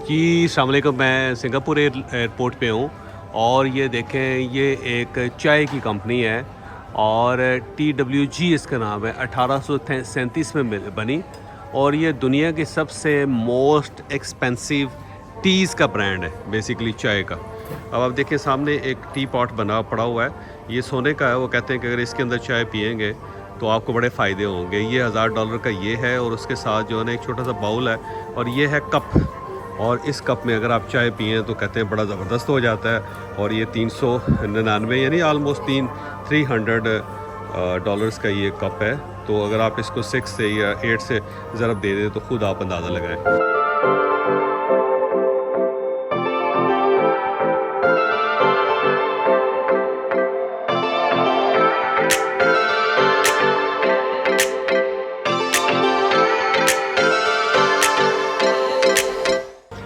जी अस्सलाम वालेकुम। मैं सिंगापुर एयरपोर्ट पे हूँ और ये देखें, ये एक चाय की कंपनी है और TWG इसका नाम है। 1837 में बनी और ये दुनिया की सबसे मोस्ट एक्सपेंसिव टीज़ का ब्रांड है, बेसिकली चाय का। अब आप देखिए सामने एक टी पॉट बना पड़ा हुआ है, ये सोने का है। वो कहते हैं कि अगर इसके अंदर चाय पियेंगे तो आपको बड़े फ़ायदे होंगे। ये $1000 का ये है और उसके साथ जो है ना एक छोटा सा बाउल है और ये है कप। और इस कप में अगर आप चाय पिएँ तो कहते हैं बड़ा ज़बरदस्त हो जाता है। और ये 399 यानी आलमोस्ट 300 डॉलर्स का ये कप है। तो अगर आप इसको 6 से या 8 से ज़रब दे दें तो ख़ुद आप अंदाज़ा लगाएं।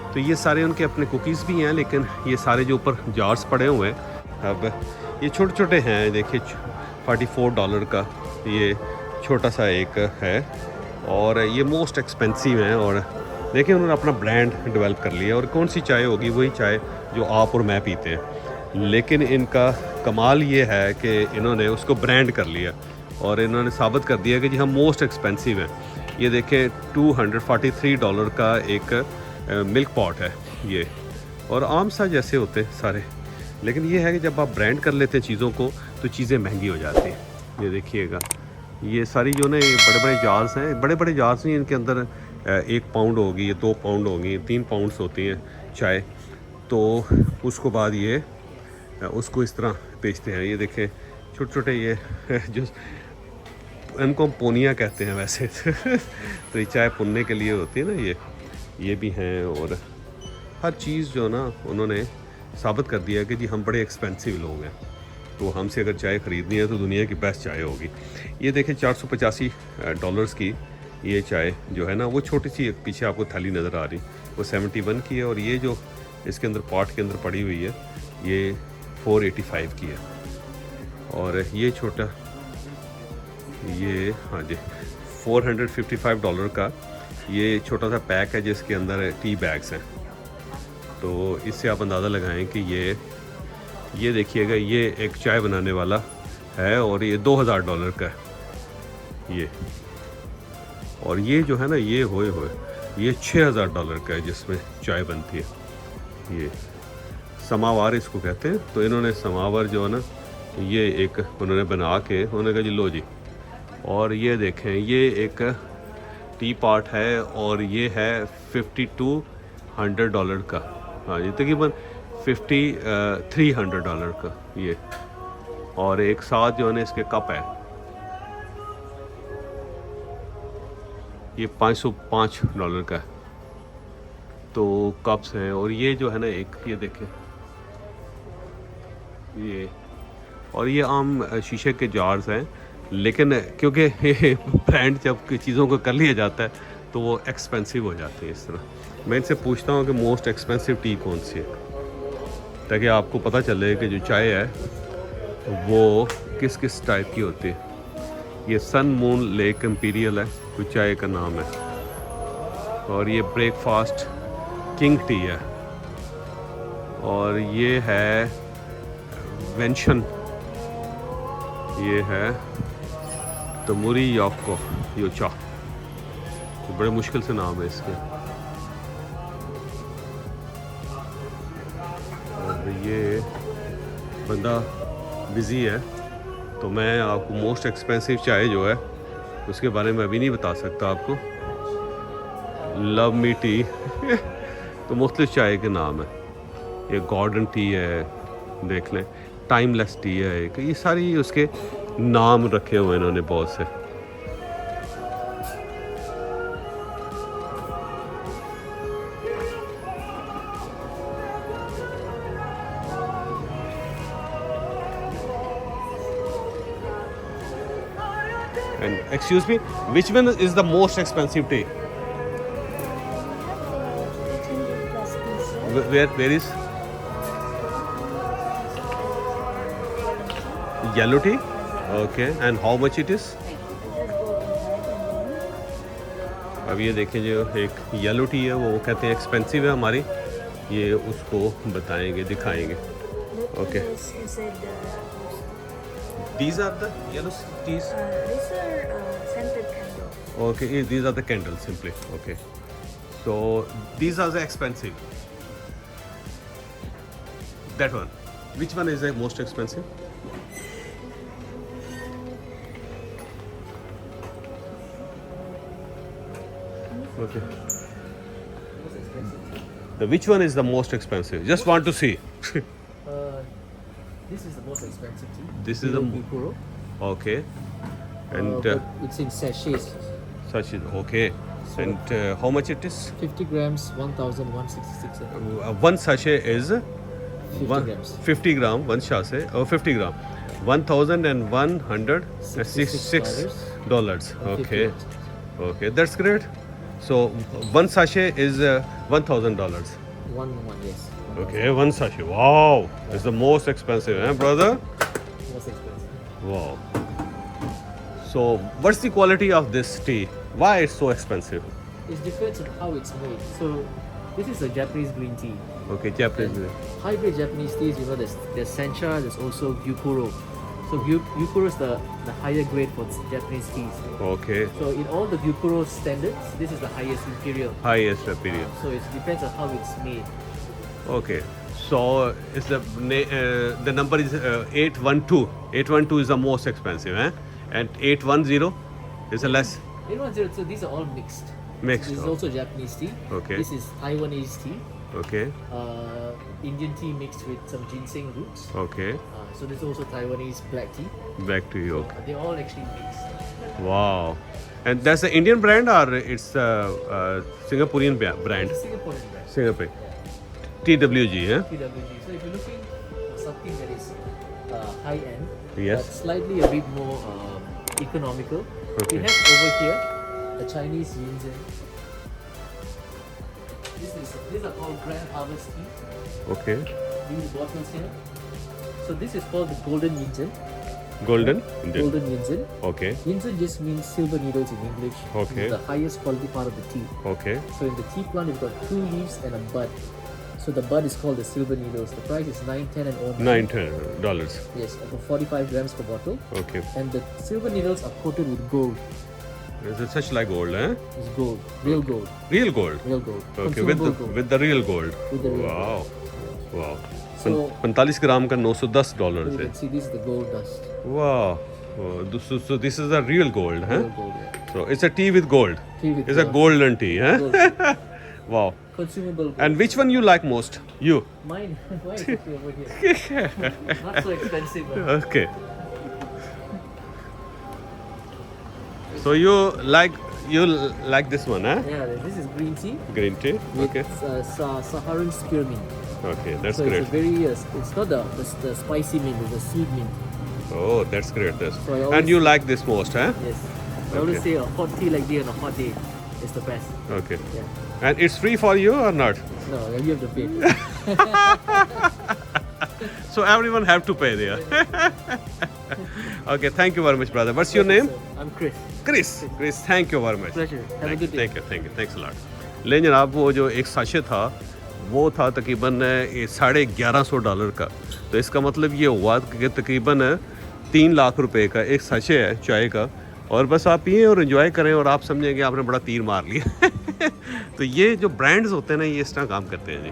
तो ये सारे उनके अपने कुकीज़ भी हैं, लेकिन ये सारे जो ऊपर जार्स पड़े हुए हैं, अब ये छोटे छोटे हैं। देखिए $44 का ये छोटा सा एक है और ये मोस्ट एक्सपेंसिव हैं। और देखिए उन्होंने अपना ब्रांड डेवलप कर लिया और कौन सी चाय होगी, वही चाय जो आप और मैं पीते हैं। लेकिन इनका कमाल ये है कि इन्होंने उसको ब्रांड कर लिया और इन्होंने साबित कर दिया कि जी हम मोस्ट एक्सपेंसिव हैं। ये देखें $243 का एक मिल्क पॉट है ये, और आम सा जैसे होते हैं सारे। लेकिन ये है कि जब आप ब्रांड कर लेते हैं चीज़ों को तो चीज़ें महंगी हो जाती हैं। ये देखिएगा, ये सारी जो ना ये बड़े बड़े जार्स हैं, बड़े बड़े जार्स नहीं, इनके अंदर 1 पाउंड होगी, ये 2 पाउंड होगी, 3 पाउंड्स होती हैं चाय। तो उसको बाद ये उसको इस तरह बेचते हैं। ये देखें छोटे छोटे ये जो इनको हम पोनियाँ कहते हैं वैसे तो ये चाय पुनने के लिए होती है ना, ये भी हैं। और हर चीज़ जो ना उन्होंने साबित कर दिया कि जी हम बड़े एक्सपेंसिव लोग हैं, तो हमसे अगर चाय ख़रीदनी है तो दुनिया की बेस्ट चाय होगी। ये देखें $485 की ये चाय जो है ना, वो छोटी सी एक पीछे आपको थाली नज़र आ रही, वो 71 की है। और ये जो इसके अंदर पॉट के अंदर पड़ी हुई है ये 485 की है। और ये छोटा ये हाँ जी $455 का ये छोटा सा पैक है जिसके अंदर टी बैग्स हैं। तो इससे आप अंदाज़ा लगाएं कि ये देखिएगा, ये एक चाय बनाने वाला है और ये $2000 का है ये। और ये जो है ना ये होए ये $6000 का है जिसमें चाय बनती है। ये समावार इसको कहते हैं। तो इन्होंने समावर जो है ना ये एक उन्होंने बना के उन्होंने कहा जी लो जी। और ये देखें ये एक टी पॉट है और ये है $5200 का। हाँ जी, तकरीबन $300 का ये। और एक साथ जो है ना इसके कप है, ये $505 का है। तो कप्स हैं। और ये जो है ना एक ये देखें ये, और ये आम शीशे के जार्स हैं। लेकिन क्योंकि ब्रांड जब चीज़ों को कर लिया जाता है तो वो एक्सपेंसिव हो जाती है। इस तरह मैं इनसे पूछता हूँ कि मोस्ट एक्सपेंसिव टी कौन सी है, ताकि आपको पता चले कि जो चाय है वो किस किस टाइप की होती है। ये सन मून लेक इम्पीरियल है कोई चाय का नाम है। और ये ब्रेकफास्ट किंग टी है। और ये है वेंशन, ये है तमुरी याको योचा, तो बड़े मुश्किल से नाम है इसके। और ये बंदा बिज़ी है तो मैं आपको मोस्ट एक्सपेंसिव चाय जो है उसके बारे में अभी नहीं बता सकता आपको। लव मी टी तो मुख्तलिफ चाय के नाम है। ये गॉर्डन टी है, देख लें, टाइमलेस टी है एक, ये सारी उसके नाम रखे हुए हैं इन्होंने बहुत से। And excuse me, which one is the most expensive tea? Where is yellow tea? Okay, and how much it is? अब ये देखें जो एक येलो टी है वो कहते हैं एक्सपेंसिव है हमारी, ये उसको बताएंगे, दिखाएंगे। Okay, these are the yellow teas. These are scented candles. Okay, these are the candles simply. Okay, so these are the expensive. That one. Which one is the most expensive? Okay. Which one is the most expensive? Just want to see. This is the most expensive tea. This is the Bukuro. Okay. And But it's in sachets. such is okay. And how much it is? 50 grams, 1,166. One sachet is 50 grams. 50 gram. One sachet or 50 gram. $1,166. Okay. Okay, that's great. So one sachet is $1,000. One, yes. Okay, one sachet. Wow, it's the most expensive, eh, brother? Most expensive. Wow. So, what's the quality of this tea? Why it's so expensive? It depends on how it's made. So, this is a Japanese green tea. Okay, Japanese. And hybrid Japanese teas, you know, there's Sencha, there's also Gyukuro. So, Gyukuro is the higher grade for Japanese teas. Okay, So, in all the Gyukuro standards, this is the highest imperial. highest period. So, it depends on how it's made. Okay, so it's the number is 812. 812 is the most expensive, eh? And 810 is the less 810, so these are all mixed. mixed. This is also Japanese tea. Okay. This is Taiwanese tea. Okay, Indian tea mixed with some ginseng roots. okay. So there's also Taiwanese black tea. Back to you. They're all actually mixed. Wow. And that's the Indian brand or it's Singaporean brand? It's a Singaporean brand. Singapore. TWG, eh? TWG. So if you're looking for something that is high end, Yes. but slightly a bit more economical, Okay. we have over here a Chinese Yinzhen. These are called Grand Harvest tea. Okay. These bottles here. So this is called the Golden Yinzhen. Golden? Indian. Golden Yinzhen. Okay. Yinzhen just means silver needles in English. Okay. It's the highest quality part of the tea. Okay. So in the tea plant, we've got 2 leaves and a bud. So the bud is called the silver needles. The price is $9, $10 and $9. Yes, for 45 grams per bottle. Okay. And the silver needles are coated with gold. Is it such like gold, eh? It's gold, real gold, Real gold. real gold. Okay, Consumable gold. with the real gold. With the real Wow. Wow. So- 45 ग्राम का $910 So you है. can see this is the gold dust. Wow. So this is the real gold, huh? Real gold, yeah. So it's a tea with gold. Tea with It's a gold. golden tea, huh? Gold. Wow. Consumable gold. And which one you like most? You. Mine, why is it over here? Not so expensive. Huh? Okay. So you like this one, huh? Yeah, this is green tea Green tea. with Okay. Saharan spearmint. Okay, that's So great. it's a very, it's not the spicy mint, it's the seed mint. Oh, that's great. That's. So I And always- you like this most, huh? Yes. I always Okay. say a hot tea like this on a hot day is the best. Okay. Yeah. And it's free for you or not? No, you have to pay. So everyone have to pay there. Okay, thank you very much, brother. What's your name? I'm Chris. Chris. Chris, thank you very much. Pleasure. Have a good day. Thank you. Thanks a lot. लेकिन जनाब वो जो एक sachet था वो था तकरीबन $1150 का। तो इसका मतलब ये हुआ कि तकरीबन 3 लाख रुपए का एक साशे है चाय का। और बस आप पिए और एंजॉय करें और आप समझेंगे आपने बड़ा तीर मार लिया। तो ये जो ब्रांड्स होते हैं ना ये इस तरह काम करते हैं जी।